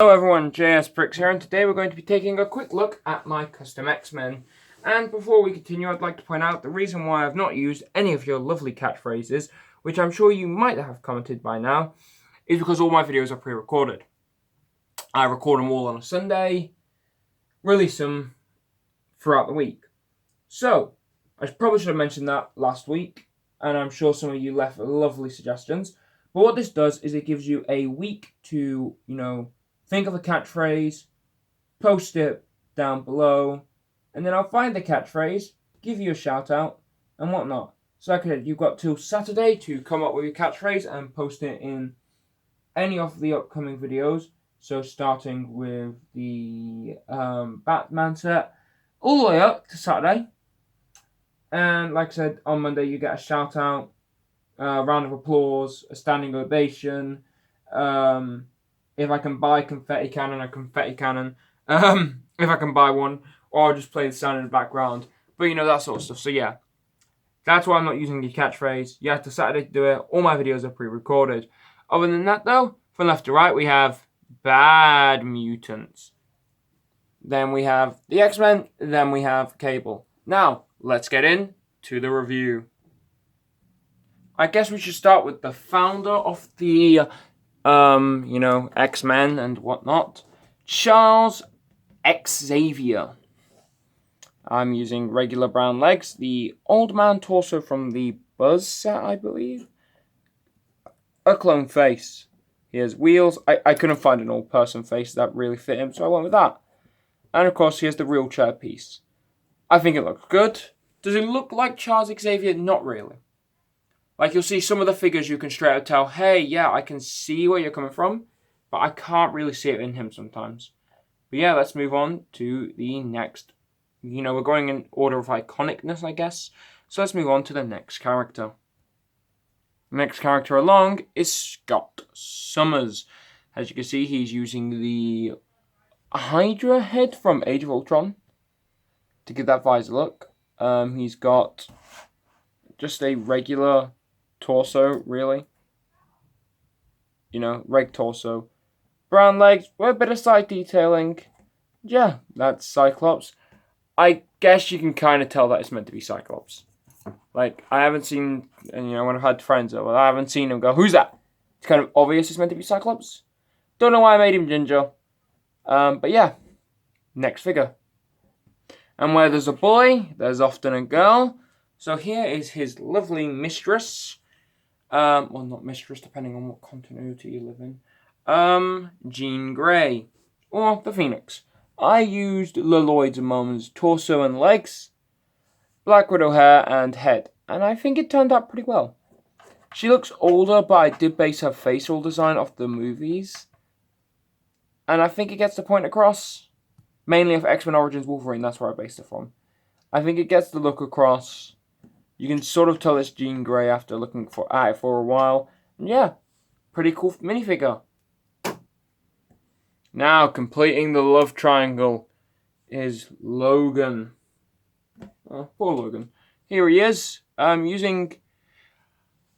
Hello everyone, JSBricks here, and today we're going to be taking a quick look at my custom X-Men. And before we continue, I'd like to point out the reason why I've not used any of your lovely catchphrases, which I'm sure you might have commented by now, is because all my videos are pre-recorded. I record them all on a Sunday, release them throughout the week. So, I probably should have mentioned that last week, and I'm sure some of you left lovely suggestions. But what this does is it gives you a week to, think of a catchphrase, post it down below, and then I'll find the catchphrase, give you a shout out, and whatnot. So like I said, you've got till Saturday to come up with your catchphrase and post it in any of the upcoming videos. So starting with the Batman set, all the way up to Saturday. And like I said, on Monday you get a shout out, a round of applause, a standing ovation, if I can buy confetti cannon, a confetti cannon. If I can buy one, or I'll just play the sound in the background. But that sort of stuff. So yeah, that's why I'm not using the catchphrase. You have to Saturday to do it. All my videos are pre-recorded. Other than that though, from left to right we have Bad Mutants. Then we have the X-Men. Then we have Cable. Now, let's get into the review. I guess we should start with the founder of the X-Men and whatnot, Charles Xavier. I'm using regular brown legs, the old man torso from the Buzz set, I believe. A clone face. He has wheels. I couldn't find an old person face that really fit him, so I went with that. And of course, he has the wheelchair piece. I think it looks good. Does it look like Charles Xavier? Not really. Like, you'll see some of the figures, you can straight up tell, hey, yeah, I can see where you're coming from, but I can't really see it in him sometimes. But yeah, let's move on to the next. We're going in order of iconicness, I guess. So let's move on to the next character. The next character along is Scott Summers. As you can see, he's using the Hydra head from Age of Ultron to give that visor look. He's got just a regular torso, really. Reg torso. Brown legs with a bit of side detailing. Yeah, that's Cyclops. I guess you can kind of tell that it's meant to be Cyclops. Like, I haven't seen, and when I've had friends over, I haven't seen them go, who's that? It's kind of obvious it's meant to be Cyclops. Don't know why I made him ginger. But yeah, next figure. And where there's a boy, there's often a girl. So here is his lovely mistress. Well, not mistress, depending on what continuity you live in. Jean Grey. Or the Phoenix. I used Lloyd's Mom's torso and legs, Black Widow hair and head. And I think it turned out pretty well. She looks older, but I did base her facial design off the movies. And I think it gets the point across. Mainly of X-Men Origins Wolverine, that's where I based it from. I think it gets the look across. You can sort of tell it's Jean Grey after looking at it for a while. And yeah, pretty cool minifigure. Now, completing the love triangle is Logan. Oh, poor Logan. Here he is. Using,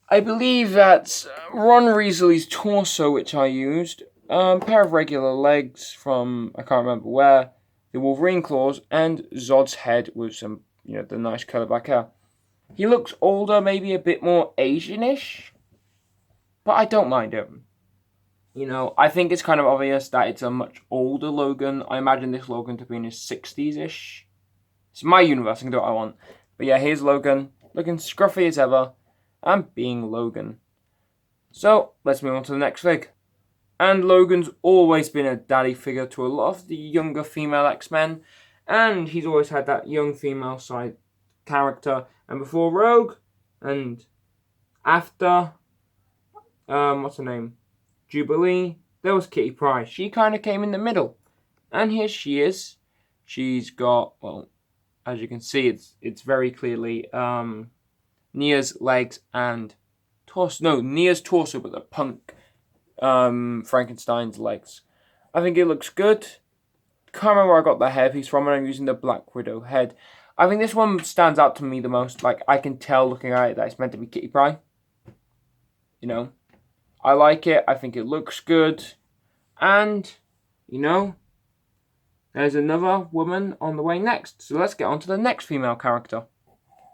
I believe that's Ron Weasley's torso, which I used. Pair of regular legs from, I can't remember where. The Wolverine claws and Zod's head with some, the nice colour back hair. He looks older, maybe a bit more Asian-ish, but I don't mind him. I think it's kind of obvious that it's a much older Logan. I imagine this Logan to be in his 60s-ish. It's my universe, I can do what I want. But yeah, here's Logan, looking scruffy as ever, and being Logan. So, let's move on to the next fig. And Logan's always been a daddy figure to a lot of the younger female X-Men, and he's always had that young female side character. And before Rogue, and after, what's her name? Jubilee, there was Kitty Pryde. She kind of came in the middle. And here she is. She's got, well, as you can see, it's very clearly Nia's legs and torso. No, Nia's torso, but the punk Frankenstein's legs. I think it looks good. Can't remember where I got the hairpiece from, and I'm using the Black Widow head. I think this one stands out to me the most. Like, I can tell looking at it that it's meant to be Kitty Pryde. I like it. I think it looks good. And you know, there's another woman on the way next. So let's get on to the next female character.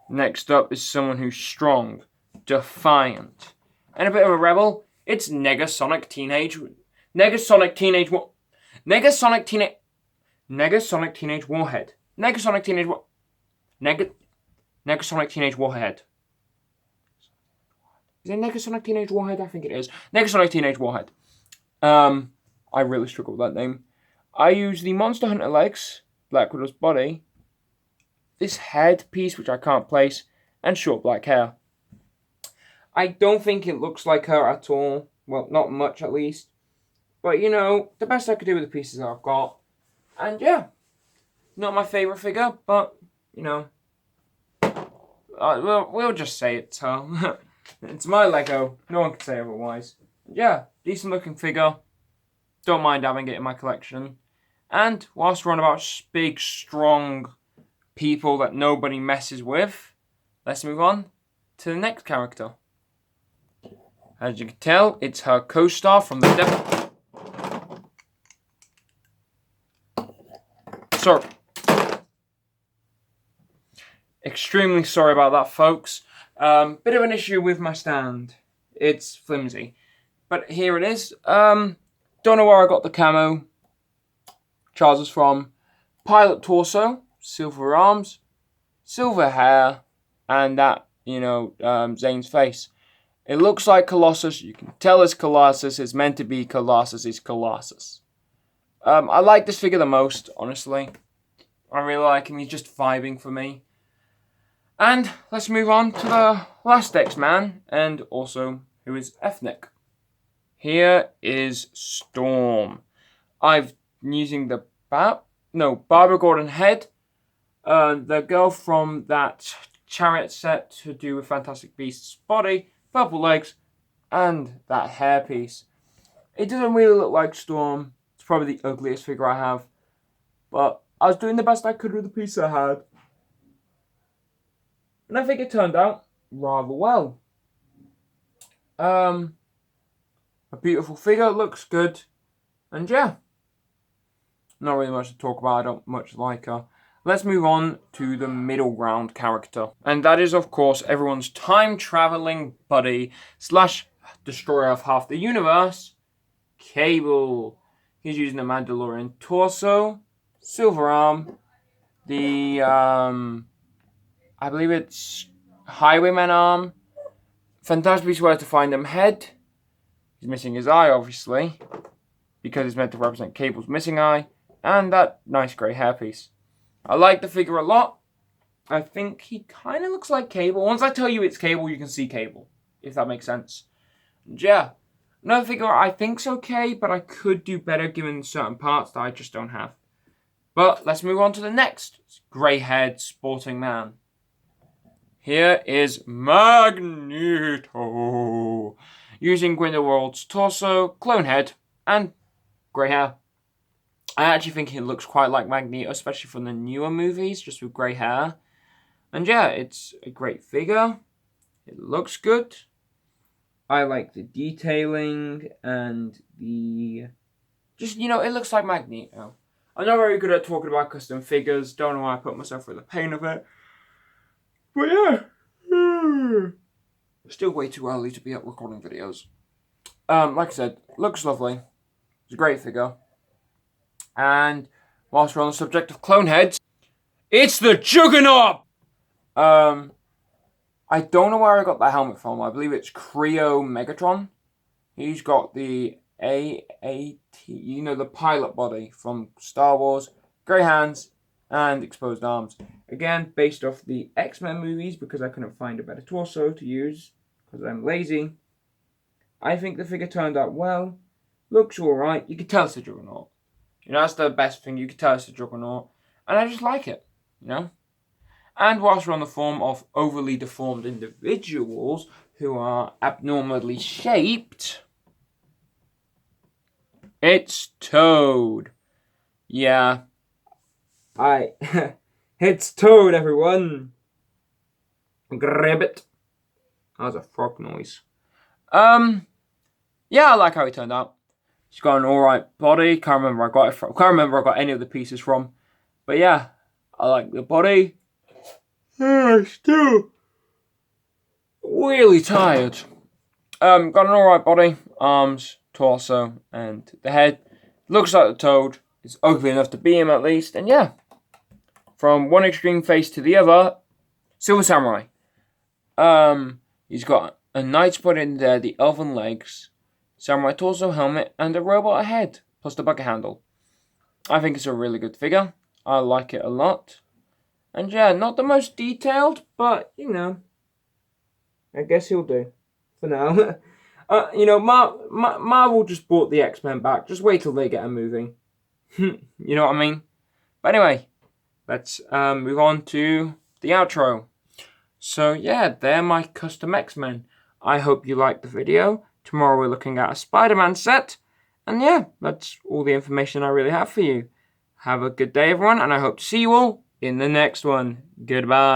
Next up is someone who's strong, defiant, and a bit of a rebel. It's Negasonic Teenage Warhead. Negasonic Teenage Warhead. Is it Negasonic Teenage Warhead? I think it is. Negasonic Teenage Warhead. I really struggle with that name. I use the Monster Hunter legs, Black Widow's body, this head piece, which I can't place, and short black hair. I don't think it looks like her at all. Well, not much at least. But, you know, the best I could do with the pieces I've got. And, yeah, not my favourite figure, but, you know, we'll just say it's her. It's my Lego. No one can say otherwise. Yeah, decent looking figure. Don't mind having it in my collection. And whilst we're on about big, strong people that nobody messes with, let's move on to the next character. As you can tell, it's her co-star from the Devil. Sorry. Extremely sorry about that, folks. Bit of an issue with my stand. It's flimsy. But here it is. Don't know where I got the camo. Trousers from. Pilot torso. Silver arms. Silver hair. And that, you know, Zane's face. It looks like Colossus. You can tell it's Colossus. It's meant to be Colossus. It's Colossus. I like this figure the most, honestly. I really like him. He's just vibing for me. And let's move on to the last X-Man, and also who is ethnic. Here is Storm. I've been using the Barbara Gordon head, the girl from that Chariot set to do with Fantastic Beast's body, purple legs, and that hairpiece. It doesn't really look like Storm. It's probably the ugliest figure I have, but I was doing the best I could with the piece I had. And I think it turned out rather well. A beautiful figure, looks good. And yeah, not really much to talk about, I don't much like her. Let's move on to the middle ground character. And that is, of course, everyone's time-traveling buddy / destroyer of half the universe, Cable. He's using the Mandalorian torso, silver arm, the, I believe it's Highwayman arm, Fantastic Beasts Where to Find Them head. He's missing his eye, obviously, because it's meant to represent Cable's missing eye, and that nice grey hairpiece. I like the figure a lot. I think he kind of looks like Cable. Once I tell you it's Cable, you can see Cable, if that makes sense. And yeah, another figure I think's okay, but I could do better given certain parts that I just don't have. But let's move on to the next grey-haired sporting man. Here is Magneto, using Grindelwald's torso, clone head, and grey hair. I actually think he looks quite like Magneto, especially from the newer movies, just with grey hair. And yeah, it's a great figure. It looks good. I like the detailing and the... just, you know, it looks like Magneto. I'm not very good at talking about custom figures. Don't know why I put myself through the pain of it. But yeah, still way too early to be up recording videos. Like I said, looks lovely. It's a great figure. And whilst we're on the subject of clone heads, it's the Juggernaut! I don't know where I got that helmet from. I believe it's Creo Megatron. He's got the AAT, you know, the pilot body from Star Wars, grey hands, and exposed arms. Again, based off the X-Men movies, because I couldn't find a better torso to use, because I'm lazy. I think the figure turned out well. Looks alright. You can tell it's a Juggernaut. You know, that's the best thing. You can tell it's a Juggernaut. And I just like it, you know. And whilst we're on the form of overly deformed individuals who are abnormally shaped, it's Toad. Yeah. It's Toad, everyone. Grab it. That was a frog noise. Yeah, I like how he turned out. He's got an alright body. Can't remember I got it from. Can't remember I got any of the pieces from. But yeah, I like the body. Still really tired. Got an alright body, arms, torso, and the head. Looks like the Toad. It's ugly enough to be him at least. And yeah, from one extreme face to the other, Silver Samurai. He's got a knight's body in there, the elven legs, samurai torso, helmet, and a robot head, plus the bucket handle. I think it's a really good figure. I like it a lot. And yeah, not the most detailed, but you know, I guess he'll do for now. You know, Marvel just brought the X-Men back. Just wait till they get a movie. You know what I mean? But anyway, let's move on to the outro. So yeah, they're my custom X-Men. I hope you liked the video. Tomorrow we're looking at a Spider-Man set. And yeah, that's all the information I really have for you. Have a good day, everyone, and I hope to see you all in the next one. Goodbye.